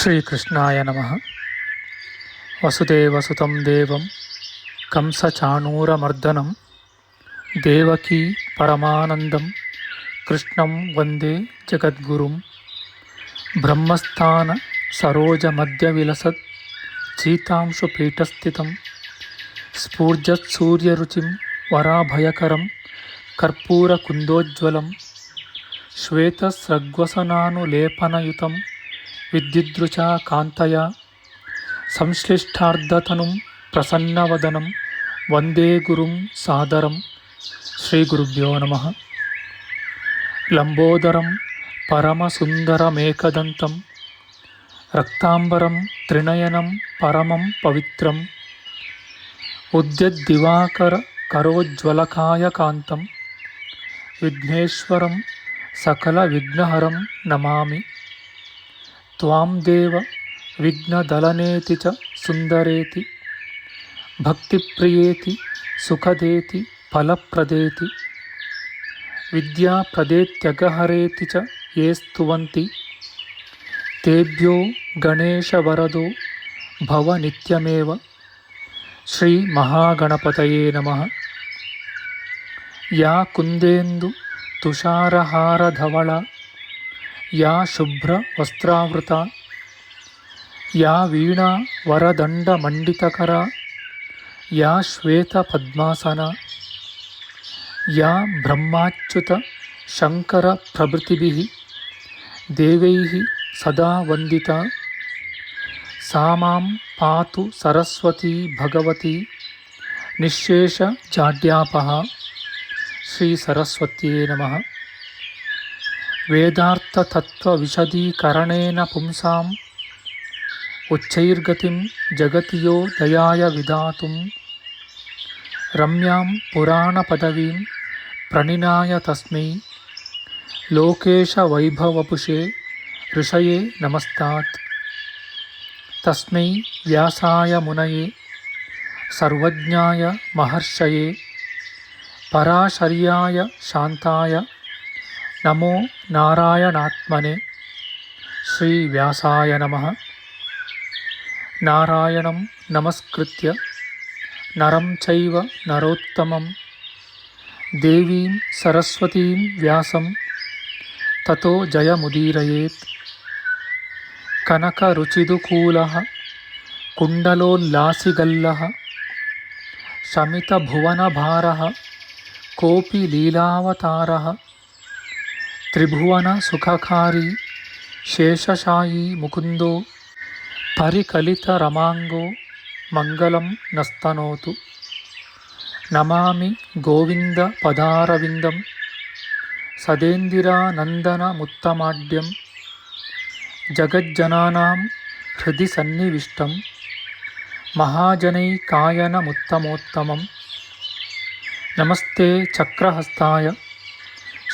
ಶ್ರೀಕೃಷ್ಣಾಯ ನಮಃ. ವಸುದೇವಸುತಂ ದೇವಂ ಕಂಸಚಾಣೂರಮರ್ದನಂ ದೇವಕೀ ಪರಮಾನಂದಂ ಕೃಷ್ಣಂ ವಂದೇ ಜಗದ್ಗುರುಂ. ಬ್ರಹ್ಮಸ್ಥಾನ ಸರೋಜಮಧ್ಯವಿಲಸತ್ ಚೀತಾಂಶುಪೀಠಸ್ಥಿತಂ ಸ್ಫೂರ್ಜತ್ಸೂರ್ಯರುಚಿಂ ವರಾಭಯಕರಂ ಕರ್ಪೂರಕುಂದೋಜ್ವಲಂ ಶ್ವೇತಸ್ರಗ್ವಸನಾನುಲೇಪನಯುತಂ ವಿದ್ಯುದೃಚಾ ಕಾಂತಯ ಸಂಶ್ಲಿಷ್ಟಾರ್ಧತನುಂ ಪ್ರಸನ್ನವದನಂ ವಂದೇ ಗುರುಂ ಸಾದರಂ. ಶ್ರೀಗುರುಭ್ಯೋ ನಮಃ. ಲಂಬೋದರಂ ಪರಮಸುಂದರಮೇಕದಂತಂ ರಕ್ತಾಂಬರಂ ತ್ರಿನಯನಂ ಪರಮಂ ಪವಿತ್ರಂ ಉದ್ಯದ್ದಿವಾಕರ ಕರೋಜ್ವಲಕಾಯಕಾಂತಂ ವಿಘ್ನೇಶ್ವರಂ ಸಕಲವಿಘ್ನಹರಂ ನಮಾಮಿ. ತ್ವಾಂ ದೇವ ವಿಘ್ನದಲನೇತಿ ಚ ಸುಂದರೇತಿ ಭಕ್ತಿಪ್ರಿಯೇತಿ ಸುಖದೇತಿ ಫಲಪ್ರದೇತಿ ವಿದ್ಯಾಪ್ರದೇತ್ಯಗಹರೇತಿ ಚ ಯೇ ಸ್ತುವಂತಿ ತೇಭ್ಯೋ ಗಣೇಶವರದೋ ಭವ ನಿತ್ಯಮೇವ. ಶ್ರೀ ಮಹಾಗಣಪತಯೇ ನಮಃ. ಯಾ ಕುಂದೇಂದು ತುಷಾರಹಾರಧವಳ ಯಾ ಶುಭ್ರ ವಸ್ತ್ರಾವೃತ ಯಾ ವೀಣಾ ವರದಂಡಮಂಡಿತಕರ ಯಾ ಶ್ವೇತ ಪದ್ಮಾಸನ ಯಾ ಬ್ರಹ್ಮಾಚ್ಯುತ ಶಂಕರ ಪ್ರಭೃತಿಭಿಃ ದೇವೈಃ ಸದಾ ವಂದಿತಾ ಸಾ ಮಾಂ ಪಾತು ಸರಸ್ವತೀ ಭಗವತಿ ನಿಶ್ಶೇಷ ಜಾಡ್ಯಾಪಃ. ಶ್ರೀ ಸರಸ್ವತ್ಯೇ ನಮಃ. ವೇದಾರ್ಥತತ್ವವಿಶದೀಕರಣೇನ ಪುಂಸಾಂ ಉಚ್ಚೈರ್ಗತಿಂ ಜಗತಿಯೋ ದಯಾಯ ವಿಧಾತುಂ ರಮ್ಯಾಂ ಪುರಾಣಪದವೀಂ ಪ್ರಣಿನಾಯ ತಸ್ಮೈ ಲೋಕೇಶವೈಭವಪುಷೇ ಋಷಯೇ ನಮಸ್ತಾತ್. ತಸ್ಮೈ ವ್ಯಾಸಾಯ ಮುನಯೇ ಸರ್ವಜ್ಞಾಯ ಮಹರ್ಷಯೇ ಪರಾಶರ್ಯಾಯ ಶಾಂತಾಯ ನಮೋ ನಾರಾಯಣಾತ್ಮನೆ. ಶ್ರೀ ವ್ಯಾಸಾಯ ನಮಃ. ನಾರಾಯಣಂ ನಮಸ್ಕೃತ್ಯ ನರಂ ಚೈವ ನರೋತ್ತಮಂ ದೇವೀಂ ಸರಸ್ವತೀಂ ವ್ಯಾಸಂ ತತೋ ಜಯಮುದೀರಯೇತ್. ಕನಕರುಚಿದುಕೂಲಃ ಕುಂಡಲೋಲ್ಲಾಸಿಗಲ್ಲಃ ಶಮಿತಭುವನಭಾರಃ ಕೋಪಿ ಲೀಲಾವತಾರಃ ತ್ರಿಭುವನ ಸುಖಕಾರಿ ಶೇಷಶಾಯೀ ಮುಕುಂದೋ ಪರಿಕಲಿತರಮಾಂಗೋ ಮಂಗಲಂ ನಸ್ತನೋತು. ನಮಾಮಿ ಗೋವಿಂದ ಪದಾರವಿಂದಂ ಸದೇಂದಿರಾನಂದನಮುತ್ತಮಾಡ್ಯಂ ಜಗಜ್ಜನಾನಾಂ ಹೃದಯ ಸನ್ನಿವಿಷ್ಟಂ ಮಹಾಜನೈಕಾಯನಮುತ್ತಮೋತ್ತಮಂ. ನಮಸ್ತೆ ಚಕ್ರಹಸ್ತಾಯ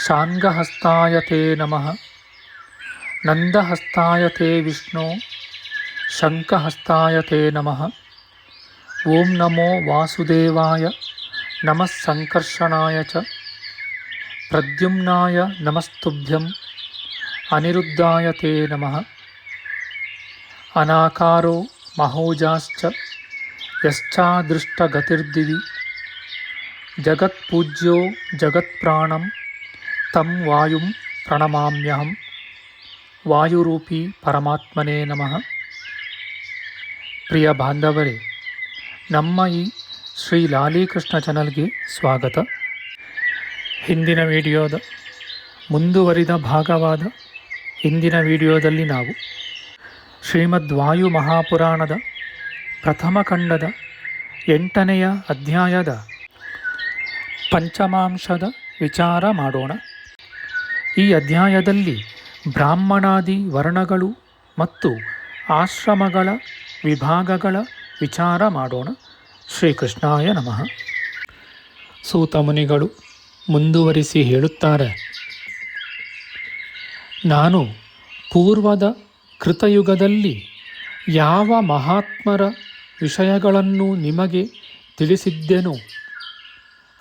ಶಾಂಗಹಸ್ತಾಯ ತೇ ನಮಃ. ನಂದಹಸ್ತಾಯ ತೇ ವಿಷ್ಣೋ ಶಂಖಹಸ್ತಾಯ ತೇ ನಮಃ. ಓಂ ನಮೋ ವಾಸುದೇವಾಯ ನಮಃ ಸಂಕರ್ಷಣಾಯ ಚ ಪ್ರದ್ಯುಮ್ನಾಯ ನಮಸ್ತುಭ್ಯಂ ಅನಿರುದ್ಧಾಯ ತೇ ನಮಃ. ಅನಾಕಾರೋ ಮಹೋಜಾಶ್ಚ ಯಶ್ಚಾದೃಷ್ಟಗತಿರ್ದಿವಿ ಜಗತ್ಪೂಜ್ಯೋ ಜಗತ್ಪ್ರಾಣಂ ತಂ ವಾಯುಂ ಪ್ರಣಮಾಮ್ಯಹಂ. ವಾಯುರೂಪಿ ಪರಮಾತ್ಮನೇ ನಮಃ. ಪ್ರಿಯ ಬಾಂಧವರೇ, ನಮ್ಮ ಈ ಶ್ರೀ ಲಾಲೀಕೃಷ್ಣ ಚಾನಲ್ಗೆ ಸ್ವಾಗತ. ಹಿಂದಿನ ವಿಡಿಯೋದ ಮುಂದುವರಿದ ಭಾಗವಾದ ಇಂದಿನ ವಿಡಿಯೋದಲ್ಲಿ ನಾವು ಶ್ರೀಮದ್ ವಾಯು ಮಹಾಪುರಾಣದ ಪ್ರಥಮ ಖಂಡದ 8ನೆಯ ಅಧ್ಯಾಯದ ಪಂಚಮಾಂಶದ ವಿಚಾರ ಮಾಡೋಣ. ಈ ಅಧ್ಯಾಯದಲ್ಲಿ ಬ್ರಾಹ್ಮಣಾದಿ ವರ್ಣಗಳು ಮತ್ತು ಆಶ್ರಮಗಳ ವಿಭಾಗಗಳ ವಿಚಾರ ಮಾಡೋಣ. ಶ್ರೀಕೃಷ್ಣಾಯ ನಮಃ. ಸೂತ ಮುನಿಗಳು ಮುಂದುವರಿಸಿ ಹೇಳುತ್ತಾರೆ, ನಾನು ಪೂರ್ವದ ಕೃತಯುಗದಲ್ಲಿ ಯಾವ ಮಹಾತ್ಮರ ವಿಷಯಗಳನ್ನು ನಿಮಗೆ ತಿಳಿಸಿದ್ದೆನೋ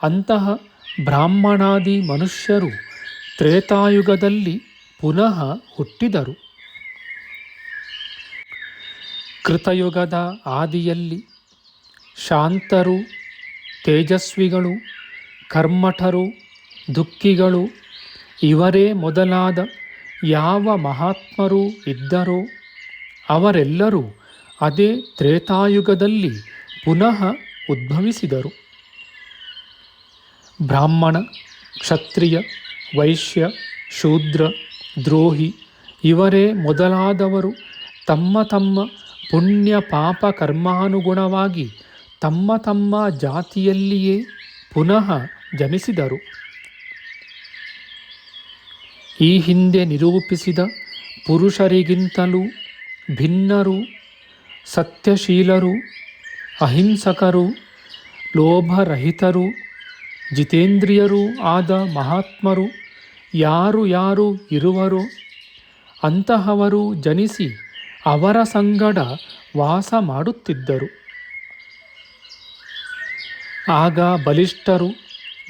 ಅಂತಹ ಬ್ರಾಹ್ಮಣಾದಿ ಮನುಷ್ಯರು ತ್ರೇತಾಯುಗದಲ್ಲಿ ಪುನಃ ಹುಟ್ಟಿದರು. ಕೃತಯುಗದ ಆದಿಯಲ್ಲಿ ಶಾಂತರು, ತೇಜಸ್ವಿಗಳು, ಕರ್ಮಠರು, ದುಃಖಿಗಳು ಇವರೇ ಮೊದಲಾದ ಯಾವ ಮಹಾತ್ಮರು ಇದ್ದರೋ ಅವರೆಲ್ಲರೂ ಅದೇ ತ್ರೇತಾಯುಗದಲ್ಲಿ ಪುನಃ ಉದ್ಭವಿಸಿದರು. ಬ್ರಾಹ್ಮಣ, ಕ್ಷತ್ರಿಯ, ವೈಶ್ಯ, ಶೂದ್ರ, ದ್ರೋಹಿ ಇವರೇ ಮೊದಲಾದವರು ತಮ್ಮ ತಮ್ಮ ಪುಣ್ಯ ಪಾಪ ಕರ್ಮಾನುಗುಣವಾಗಿ ತಮ್ಮ ತಮ್ಮ ಜಾತಿಯಲ್ಲಿಯೇ ಪುನಃ ಜನಿಸಿದರು. ಈ ಹಿಂದೆ ನಿರೂಪಿಸಿದ ಪುರುಷರಿಗಿಂತಲೂ ಭಿನ್ನರು, ಸತ್ಯಶೀಲರು, ಅಹಿಂಸಕರು, ಲೋಭರಹಿತರು, ಜಿತೇಂದ್ರಿಯರೂ ಆದ ಮಹಾತ್ಮರು ಯಾರು ಯಾರು ಇರುವರೋ ಅಂತಹವರು ಜನಿಸಿ ಅವರ ಸಂಗಡ ವಾಸ ಮಾಡುತ್ತಿದ್ದರು. ಆಗ ಬಲಿಷ್ಠರು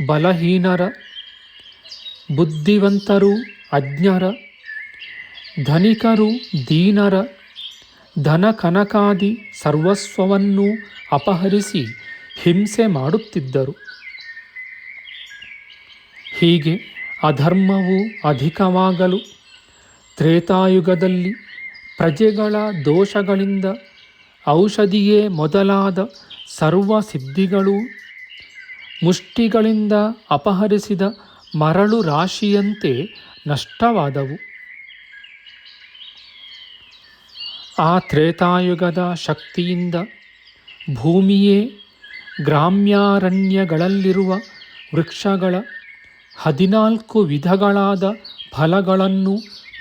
ಬಲಹೀನರ, ಬುದ್ಧಿವಂತರು ಅಜ್ಞರ, ಧನಿಕರು ದೀನರ, ಧನ ಕನಕಾದಿ ಸರ್ವಸ್ವವನ್ನೂ ಅಪಹರಿಸಿ ಹಿಂಸೆ ಮಾಡುತ್ತಿದ್ದರು. ಹೀಗೆ ಅಧರ್ಮವು ಅಧಿಕವಾಗಲು ತ್ರೇತಾಯುಗದಲ್ಲಿ ಪ್ರಜೆಗಳ ದೋಷಗಳಿಂದ ಔಷಧಿಯೇ ಮೊದಲಾದ ಸರ್ವ ಸಿದ್ಧಿಗಳು ಮುಷ್ಟಿಗಳಿಂದ ಅಪಹರಿಸಿದ ಮರಳು ರಾಶಿಯಂತೆ ನಷ್ಟವಾದವು. ಆ ತ್ರೇತಾಯುಗದ ಶಕ್ತಿಯಿಂದ ಭೂಮಿಯೇ ಗ್ರಾಮ್ಯಾರಣ್ಯಗಳಲ್ಲಿರುವ ವೃಕ್ಷಗಳ 14 ವಿಧಗಳಾದ ಫಲಗಳನ್ನು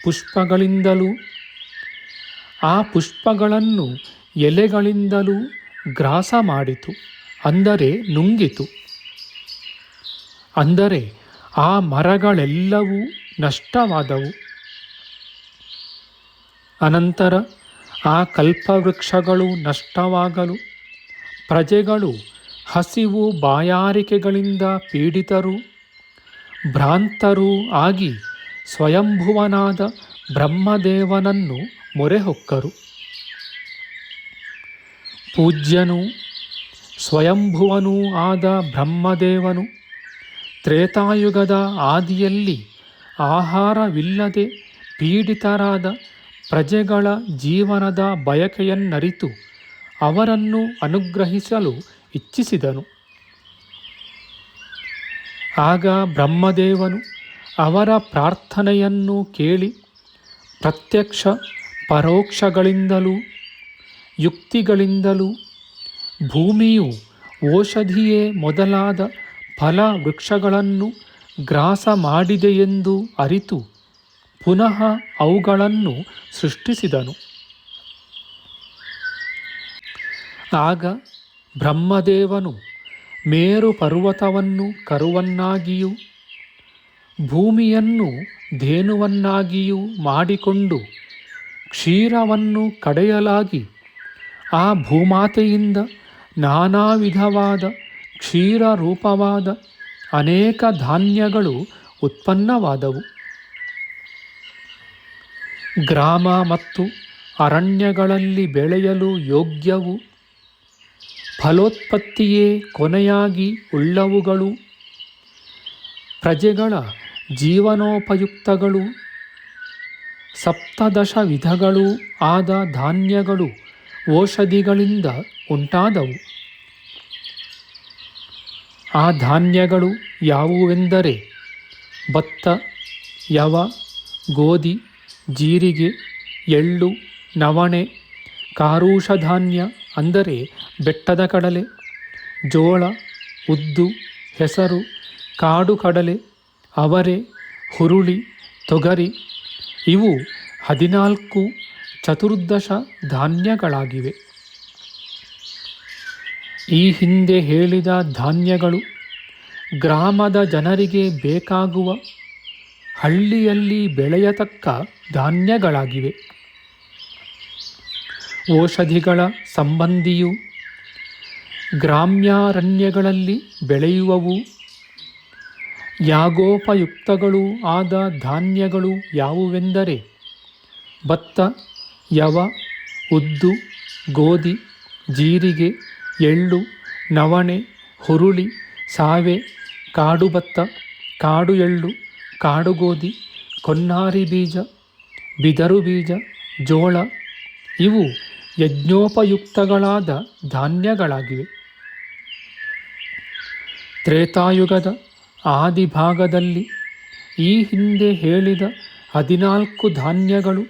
ಪುಷ್ಪಗಳಿಂದಲೂ ಆ ಪುಷ್ಪಗಳನ್ನು ಎಲೆಗಳಿಂದಲೂ ಗ್ರಾಸ ಮಾಡಿತು, ಅಂದರೆ ನುಂಗಿತು. ಅಂದರೆ ಆ ಮರಗಳೆಲ್ಲವೂ ನಷ್ಟವಾದವು. ಅನಂತರ ಆ ಕಲ್ಪವೃಕ್ಷಗಳು ನಷ್ಟವಾಗಲು ಪ್ರಜೆಗಳು ಹಸಿವು ಬಾಯಾರಿಕೆಗಳಿಂದ ಪೀಡಿತರು, ಭ್ರಾಂತರೂ ಆಗಿ ಸ್ವಯಂಭುವನಾದ ಬ್ರಹ್ಮದೇವನನ್ನು ಮೊರೆಹೊಕ್ಕರು. ಪೂಜ್ಯನೂ ಸ್ವಯಂಭುವನೂ ಆದ ಬ್ರಹ್ಮದೇವನು ತ್ರೇತಾಯುಗದ ಆದಿಯಲ್ಲಿ ಆಹಾರವಿಲ್ಲದೆ ಪೀಡಿತರಾದ ಪ್ರಜೆಗಳ ಜೀವನದ ಬಯಕೆಯನ್ನರಿತು ಅವರನ್ನು ಅನುಗ್ರಹಿಸಲು ಇಚ್ಛಿಸಿದನು. ಆಗ ಬ್ರಹ್ಮದೇವನು ಅವರ ಪ್ರಾರ್ಥನೆಯನ್ನು ಕೇಳಿ ಪ್ರತ್ಯಕ್ಷ ಪರೋಕ್ಷಗಳಿಂದಲೂ ಯುಕ್ತಿಗಳಿಂದಲೂ ಭೂಮಿಯು ಓಷಧಿಯೇ ಮೊದಲಾದ ಫಲ ವೃಕ್ಷಗಳನ್ನು ಗ್ರಾಸ ಮಾಡಿದೆಯೆಂದು ಅರಿತು ಪುನಃ ಅವುಗಳನ್ನು ಸೃಷ್ಟಿಸಿದನು. ಆಗ ಬ್ರಹ್ಮದೇವನು ಮೇರು ಪರ್ವತವನ್ನು ಕರುವನ್ನಾಗಿಯೂ ಭೂಮಿಯನ್ನು ಧೇನುವನ್ನಾಗಿಯೂ ಮಾಡಿಕೊಂಡು ಕ್ಷೀರವನ್ನು ಕಡೆಯಲಾಗಿ ಆ ಭೂಮಾತೆಯಿಂದ ನಾನಾ ವಿಧವಾದ ಕ್ಷೀರ ರೂಪವಾದ ಅನೇಕ ಧಾನ್ಯಗಳು ಉತ್ಪನ್ನವಾದವು. ಗ್ರಾಮ ಮತ್ತು ಅರಣ್ಯಗಳಲ್ಲಿ ಬೆಳೆಯಲು ಯೋಗ್ಯವು, ಫಲೋತ್ಪತ್ತಿಯೇ ಕೊನೆಯಾಗಿ ಉಳ್ಳವುಗಳು, ಪ್ರಜೆಗಳ ಜೀವನೋಪಯುಕ್ತಗಳು, ಸಪ್ತದಶ ವಿಧಗಳೂ ಆದ ಧಾನ್ಯಗಳು ಓಷಧಿಗಳಿಂದ ಉಂಟಾದವು. ಆ ಧಾನ್ಯಗಳು ಯಾವುವೆಂದರೆ ಭತ್ತ, ಯವ, ಗೋಧಿ, ಜೀರಿಗೆ, ಎಳ್ಳು, ನವಣೆ, ಕಾರುಷಧಾನ್ಯ ಅಂದರೆ ಬೆಟ್ಟದ ಕಡಲೆ, ಜೋಳ, ಉದ್ದು, ಹೆಸರು, ಕಾಡು ಕಡಲೆ, ಅವರೆ, ಹುರುಳಿ, ತೊಗರಿ ಇವು 14 ಚತುರ್ದಶ ಧಾನ್ಯಗಳಾಗಿವೆ. ಈ ಹಿಂದೆ ಹೇಳಿದ ಧಾನ್ಯಗಳು ಗ್ರಾಮದ ಜನರಿಗೆ ಬೇಕಾಗುವ ಹಳ್ಳಿಯಲ್ಲಿ ಬೆಳೆಯತಕ್ಕ ಧಾನ್ಯಗಳಾಗಿವೆ. ಓಷಧಿಗಳ ಸಂಬಂಧಿಯು ಗ್ರಾಮ್ಯಾರಣ್ಯಗಳಲ್ಲಿ ಬೆಳೆಯುವವು. ಯಾಗೋಪಯುಕ್ತಗಳೂ ಆದ ಧಾನ್ಯಗಳು ಯಾವುವೆಂದರೆ ಭತ್ತ, ಯವ, ಉದ್ದು, ಗೋಧಿ, ಜೀರಿಗೆ, ಎಳ್ಳು, ನವಣೆ, ಹುರುಳಿ, ಸಾವೆ, ಕಾಡು ಭತ್ತ, ಕಾಡು ಎಳ್ಳು, ಕಾಡು ಗೋಧಿ, ಕೊನ್ನಾರಿ ಬೀಜ, ಬಿದರು ಬೀಜ, ಜೋಳ ಇವು ಯಜ್ಞೋಪಯುಕ್ತಗಳಾದ ಧಾನ್ಯಗಳಾಗಿವೆ. ತ್ರೇತಾಯುಗದ ಆದಿಭಾಗದಲ್ಲಿ ಈ ಹಿಂದೆ ಹೇಳಿದ 14 ಧಾನ್ಯಗಳು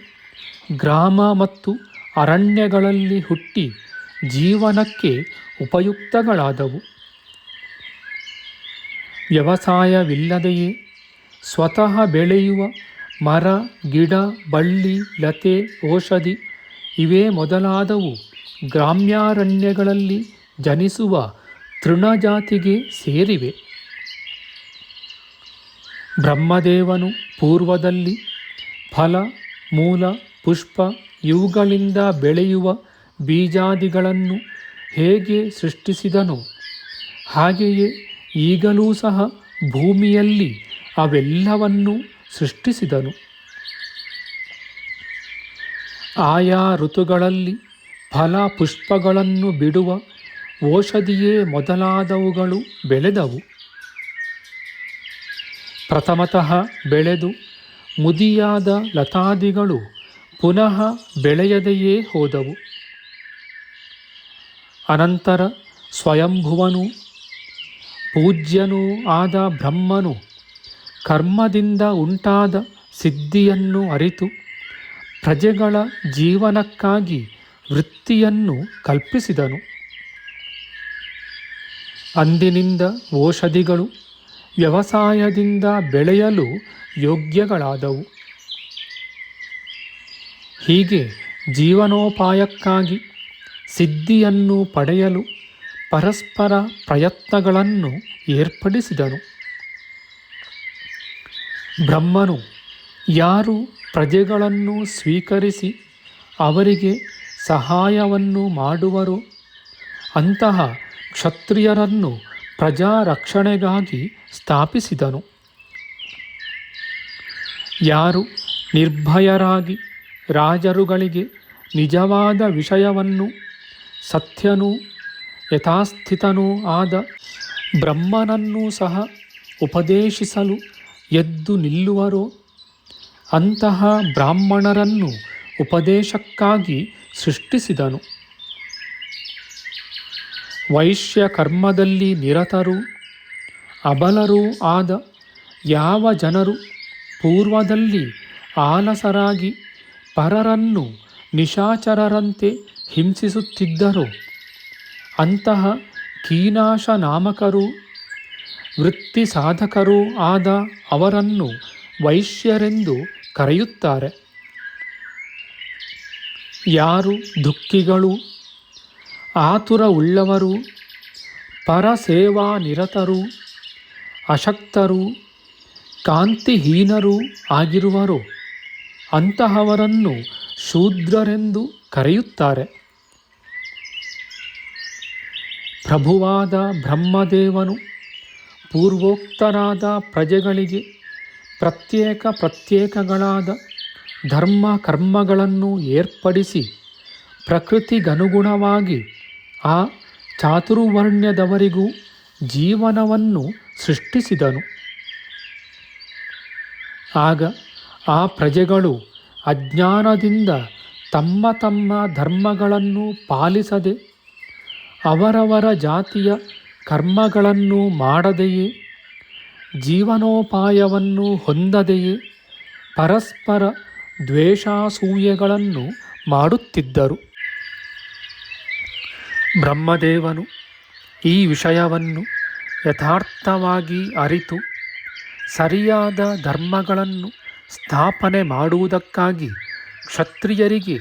ಗ್ರಾಮ ಮತ್ತು ಅರಣ್ಯಗಳಲ್ಲಿ ಹುಟ್ಟಿ ಜೀವನಕ್ಕೆ ಉಪಯುಕ್ತಗಳಾದವು. ವ್ಯವಸಾಯವಿಲ್ಲದೆಯೇ ಸ್ವತಃ ಬೆಳೆಯುವ ಮರ, ಗಿಡ, ಬಳ್ಳಿ, ಲತೆ, ಔಷಧಿ ಇವೇ ಮೊದಲಾದವು ಗ್ರಾಮ್ಯಾರಣ್ಯಗಳಲ್ಲಿ ಜನಿಸುವ ತೃಣಜಾತಿಗೆ ಸೇರಿವೆ. ಬ್ರಹ್ಮದೇವನು ಪೂರ್ವದಲ್ಲಿ ಫಲ, ಮೂಲ, ಪುಷ್ಪ ಇವುಗಳಿಂದ ಬೆಳೆಯುವ ಬೀಜಾದಿಗಳನ್ನು ಹೇಗೆ ಸೃಷ್ಟಿಸಿದನೋ ಹಾಗೆಯೇ ಈಗಲೂ ಸಹ ಭೂಮಿಯಲ್ಲಿ ಅವೆಲ್ಲವನ್ನೂ ಸೃಷ್ಟಿಸಿದನು. ಆಯಾ ಋತುಗಳಲ್ಲಿ ಫಲ ಪುಷ್ಪಗಳನ್ನು ಬಿಡುವ ಔಷಧಿಯೇ ಮೊದಲಾದವುಗಳು ಬೆಳೆದವು. ಪ್ರಥಮತಃ ಬೆಳೆದು ಮುದಿಯಾದ ಲತಾದಿಗಳು ಪುನಃ ಬೆಳೆಯದೆಯೇ ಹೋದವು. ಅನಂತರ ಸ್ವಯಂಭುವನೂ ಪೂಜ್ಯನೂ ಆದ ಬ್ರಹ್ಮನು ಕರ್ಮದಿಂದ ಉಂಟಾದ ಸಿದ್ಧಿಯನ್ನು ಅರಿತು ಪ್ರಜೆಗಳ ಜೀವನಕ್ಕಾಗಿ ವೃತ್ತಿಯನ್ನು ಕಲ್ಪಿಸಿದನು. ಅಂದಿನಿಂದ ಔಷಧಿಗಳು ವ್ಯವಸಾಯದಿಂದ ಬೆಳೆಯಲು ಯೋಗ್ಯಗಳಾದವು. ಹೀಗೆ ಜೀವನೋಪಾಯಕ್ಕಾಗಿ ಸಿದ್ಧಿಯನ್ನು ಪಡೆಯಲು ಪರಸ್ಪರ ಪ್ರಯತ್ನಗಳನ್ನು ಏರ್ಪಡಿಸಿದನು. ಬ್ರಹ್ಮನು ಯಾರು ಪ್ರಜೆಗಳನ್ನು ಸ್ವೀಕರಿಸಿ ಅವರಿಗೆ ಸಹಾಯವನ್ನು ಮಾಡುವರೋ ಅಂತಹ ಕ್ಷತ್ರಿಯರನ್ನು ಪ್ರಜಾರಕ್ಷಣೆಗಾಗಿ ಸ್ಥಾಪಿಸಿದನು. ಯಾರು ನಿರ್ಭಯರಾಗಿ ರಾಜರುಗಳಿಗೆ ನಿಜವಾದ ವಿಷಯವನ್ನು ಸತ್ಯನೂ ಯಥಾಸ್ಥಿತನೂ ಆದ ಬ್ರಹ್ಮನನ್ನೂ ಸಹ ಉಪದೇಶಿಸಲು ಎದ್ದು ನಿಲ್ಲುವರೋ ಅಂತಹ ಬ್ರಾಹ್ಮಣರನ್ನು ಉಪದೇಶಕ್ಕಾಗಿ ಸೃಷ್ಟಿಸಿದನು. ವೈಶ್ಯ ಕರ್ಮದಲ್ಲಿ ನಿರತರೂ ಅಬಲರೂ ಆದ ಯಾವ ಜನರು ಪೂರ್ವದಲ್ಲಿ ಆಲಸರಾಗಿ ಪರರನ್ನು ನಿಶಾಚರರಂತೆ ಹಿಂಸಿಸುತ್ತಿದ್ದರೋ ಅಂತಹ ಕೀನಾಶ ನಾಮಕರೂ ವೃತ್ತಿ ಸಾಧಕರೂ ಆದ ಅವರನ್ನು ವೈಶ್ಯರೆಂದು ಕರೆಯುತ್ತಾರೆ. ಯಾರು ದುಃಖಿಗಳು, ಆತುರ ಉಳ್ಳವರು, ಪರಸೇವಾ ನಿರತರು, ಅಶಕ್ತರು, ಕಾಂತಿಹೀನರೂ ಆಗಿರುವರೋ ಅಂತಹವರನ್ನು ಶೂದ್ರರೆಂದು ಕರೆಯುತ್ತಾರೆ. ಪ್ರಭುವಾದ ಬ್ರಹ್ಮದೇವನು ಪೂರ್ವೋಕ್ತರಾದ ಪ್ರಜೆಗಳಿಗೆ ಪ್ರತ್ಯೇಕಗಳಾದ ಧರ್ಮ ಕರ್ಮಗಳನ್ನು ಏರ್ಪಡಿಸಿ ಪ್ರಕೃತಿಗನುಗುಣವಾಗಿ ಆ ಚಾತುರ್ವರ್ಣ್ಯದವರಿಗೂ ಜೀವನವನ್ನು ಸೃಷ್ಟಿಸಿದನು. ಆಗ ಆ ಪ್ರಜೆಗಳು ಅಜ್ಞಾನದಿಂದ ತಮ್ಮ ತಮ್ಮ ಧರ್ಮಗಳನ್ನು ಪಾಲಿಸದೆ ಅವರವರ ಜಾತಿಯ ಕರ್ಮಗಳನ್ನು ಮಾಡದೆಯೇ ಜೀವನೋಪಾಯವನ್ನು ಹೊಂದದೆಯೇ ಪರಸ್ಪರ ದ್ವೇಷಾಸೂಯೆಗಳನ್ನು ಮಾಡುತ್ತಿದ್ದರು. ಬ್ರಹ್ಮದೇವನು ಈ ವಿಷಯವನ್ನು ಯಥಾರ್ಥವಾಗಿ ಅರಿತು ಸರಿಯಾದ ಧರ್ಮಗಳನ್ನು ಸ್ಥಾಪನೆ ಮಾಡುವುದಕ್ಕಾಗಿ ಕ್ಷತ್ರಿಯರಿಗೆ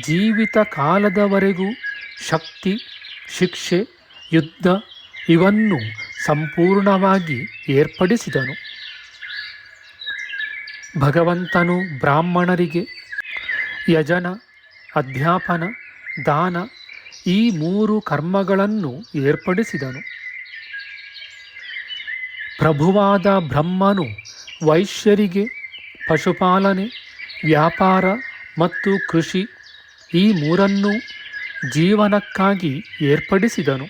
ಜೀವಿತ ಕಾಲದವರೆಗೂ ಶಕ್ತಿ, ಶಿಕ್ಷೆ, ಯುದ್ಧ ಇವನ್ನು ಸಂಪೂರ್ಣವಾಗಿ ಏರ್ಪಡಿಸಿದನು. ಭಗವಂತನು ಬ್ರಾಹ್ಮಣರಿಗೆ ಯಜನ, ಅಧ್ಯಾಪನ, ದಾನ ಈ 3 ಕರ್ಮಗಳನ್ನು ಏರ್ಪಡಿಸಿದನು. ಪ್ರಭುವಾದ ಬ್ರಹ್ಮನು ವೈಶ್ಯರಿಗೆ ಪಶುಪಾಲನೆ, ವ್ಯಾಪಾರ ಮತ್ತು ಕೃಷಿ ಈ 3 ನ್ನೂ ಜೀವನಕ್ಕಾಗಿ ಏರ್ಪಡಿಸಿದನು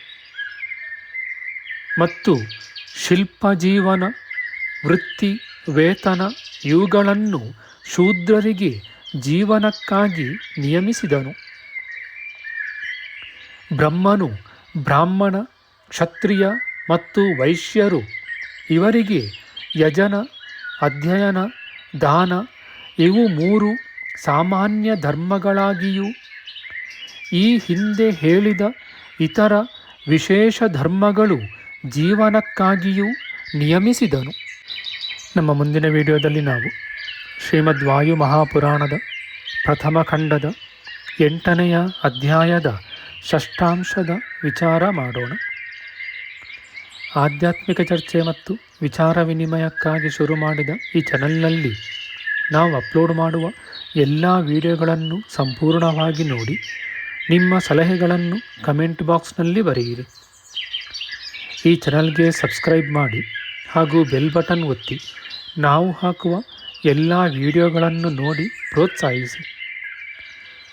ಮತ್ತು ಶಿಲ್ಪ ಜೀವನ, ವೃತ್ತಿ, ವೇತನ ಇವುಗಳನ್ನು ಶೂದ್ರರಿಗೆ ಜೀವನಕ್ಕಾಗಿ ನಿಯಮಿಸಿದನು. ಬ್ರಹ್ಮನು ಬ್ರಾಹ್ಮಣ, ಕ್ಷತ್ರಿಯ ಮತ್ತು ವೈಶ್ಯರು ಇವರಿಗೆ ಯಜನ, ಅಧ್ಯಯನ, ದಾನ ಇವು 3 ಸಾಮಾನ್ಯ ಧರ್ಮಗಳಾಗಿಯೂ ಈ ಹಿಂದೆ ಹೇಳಿದ ಇತರ ವಿಶೇಷ ಧರ್ಮಗಳು ಜೀವನಕ್ಕಾಗಿಯೂ ನಿಯಮಿಸಿದನು. ನಮ್ಮ ಮುಂದಿನ ವಿಡಿಯೋದಲ್ಲಿ ನಾವು ಶ್ರೀಮದ್ ವಾಯು ಮಹಾಪುರಾಣದ ಪ್ರಥಮ ಖಂಡದ 8ನೆಯ ಅಧ್ಯಾಯದ ಷಷ್ಠಾಂಶದ ವಿಚಾರ ಮಾಡೋಣ. ಆಧ್ಯಾತ್ಮಿಕ ಚರ್ಚೆ ಮತ್ತು ವಿಚಾರ ವಿನಿಮಯಕ್ಕಾಗಿ ಶುರು ಮಾಡಿದ ಈ ಚಾನಲ್ನಲ್ಲಿ ನಾವು ಅಪ್ಲೋಡ್ ಮಾಡುವ ಎಲ್ಲ ವಿಡಿಯೋಗಳನ್ನು ಸಂಪೂರ್ಣವಾಗಿ ನೋಡಿ ನಿಮ್ಮ ಸಲಹೆಗಳನ್ನು ಕಮೆಂಟ್ ಬಾಕ್ಸ್ನಲ್ಲಿ ಬರೆಯಿರಿ. ಈ ಚಾನಲ್ಗೆ ಸಬ್ಸ್ಕ್ರೈಬ್ ಮಾಡಿ ಹಾಗೂ ಬೆಲ್ ಬಟನ್ ಒತ್ತಿ ನಾವು ಹಾಕುವ ಎಲ್ಲ ವಿಡಿಯೋಗಳನ್ನು ನೋಡಿ ಪ್ರೋತ್ಸಾಹಿಸಿ.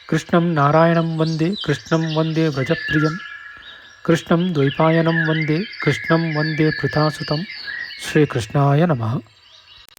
ಕೃಷ್ಣಂ ನಾರಾಯಣಂ ವಂದೇ ಕೃಷ್ಣಂ ವಂದೇ ವ್ರಜಪ್ರಿಯಂ ಕೃಷ್ಣಂ ದ್ವೈಪಾಯನಂ ವಂದೇ ಕೃಷ್ಣಂ ವಂದೇ ಪೃಥಾಸುತಂ. ಶ್ರೀಕೃಷ್ಣಾಯ ನಮಃ.